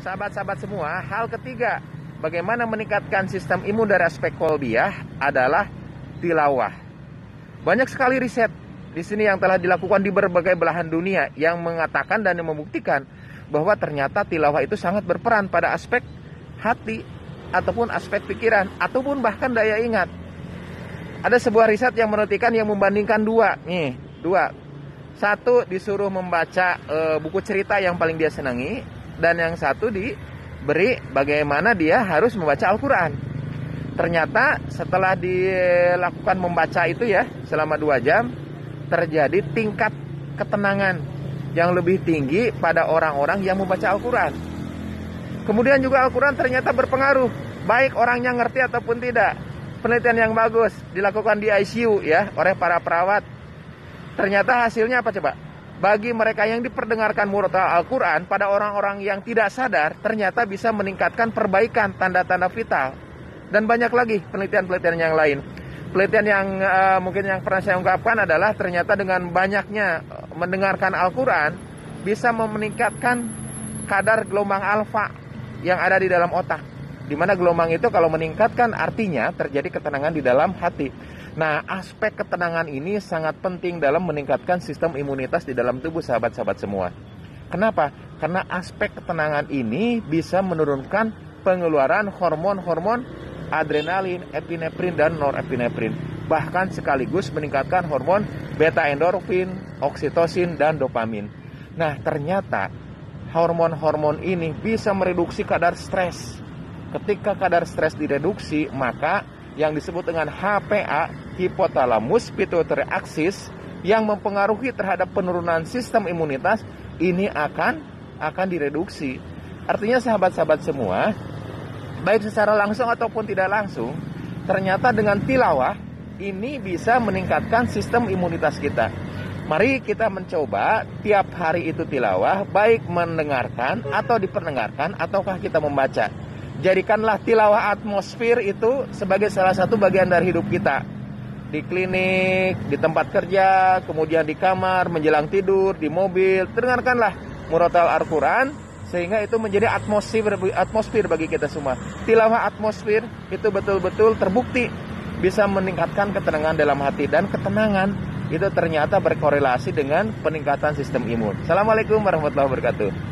sahabat-sahabat semua, hal ketiga bagaimana meningkatkan sistem imun dari aspek kolbiah adalah tilawah. Banyak sekali riset di sini yang telah dilakukan di berbagai belahan dunia yang mengatakan dan yang membuktikan bahwa ternyata tilawah itu sangat berperan pada aspek hati ataupun aspek pikiran ataupun bahkan daya ingat. Ada sebuah riset yang menentukan yang membandingkan dua. Satu disuruh membaca buku cerita yang paling dia senangi, dan yang satu diberi bagaimana dia harus membaca Al-Quran. Ternyata setelah dilakukan membaca itu ya selama 2 jam, terjadi tingkat ketenangan yang lebih tinggi pada orang-orang yang membaca Al-Quran. Kemudian juga Al-Quran ternyata berpengaruh, baik orangnya ngerti ataupun tidak. Penelitian yang bagus dilakukan di ICU ya oleh para perawat. Ternyata hasilnya apa coba? Bagi mereka yang diperdengarkan murotal Al-Quran pada orang-orang yang tidak sadar, ternyata bisa meningkatkan perbaikan tanda-tanda vital. Dan banyak lagi penelitian-penelitian yang lain. Penelitian yang mungkin yang pernah saya ungkapkan adalah ternyata dengan banyaknya mendengarkan Al-Quran bisa meningkatkan kadar gelombang alfa yang ada di dalam otak. Di mana gelombang itu kalau meningkatkan artinya terjadi ketenangan di dalam hati. Nah, aspek ketenangan ini sangat penting dalam meningkatkan sistem imunitas di dalam tubuh sahabat-sahabat semua. Kenapa? Karena aspek ketenangan ini bisa menurunkan pengeluaran hormon-hormon adrenalin, epinefrin, dan norepinefrin. Bahkan sekaligus meningkatkan hormon beta endorfin, oksitosin, dan dopamin. Nah, ternyata hormon-hormon ini bisa mereduksi kadar stres. Ketika kadar stres direduksi, maka yang disebut dengan HPA, hipotalamus pituitary axis, yang mempengaruhi terhadap penurunan sistem imunitas, ini akan direduksi. Artinya sahabat-sahabat semua, baik secara langsung ataupun tidak langsung, ternyata dengan tilawah ini bisa meningkatkan sistem imunitas kita. Mari kita mencoba tiap hari itu tilawah, baik mendengarkan atau diperdengarkan ataukah kita membaca. Jadikanlah tilawah atmosfer itu sebagai salah satu bagian dari hidup kita. Di klinik, di tempat kerja, kemudian di kamar, menjelang tidur, di mobil, dengarkanlah murotal Al-Quran sehingga itu menjadi atmosfer bagi kita semua. Tilawah atmosfer itu betul-betul terbukti bisa meningkatkan ketenangan dalam hati, dan ketenangan itu ternyata berkorelasi dengan peningkatan sistem imun. Assalamualaikum warahmatullahi wabarakatuh.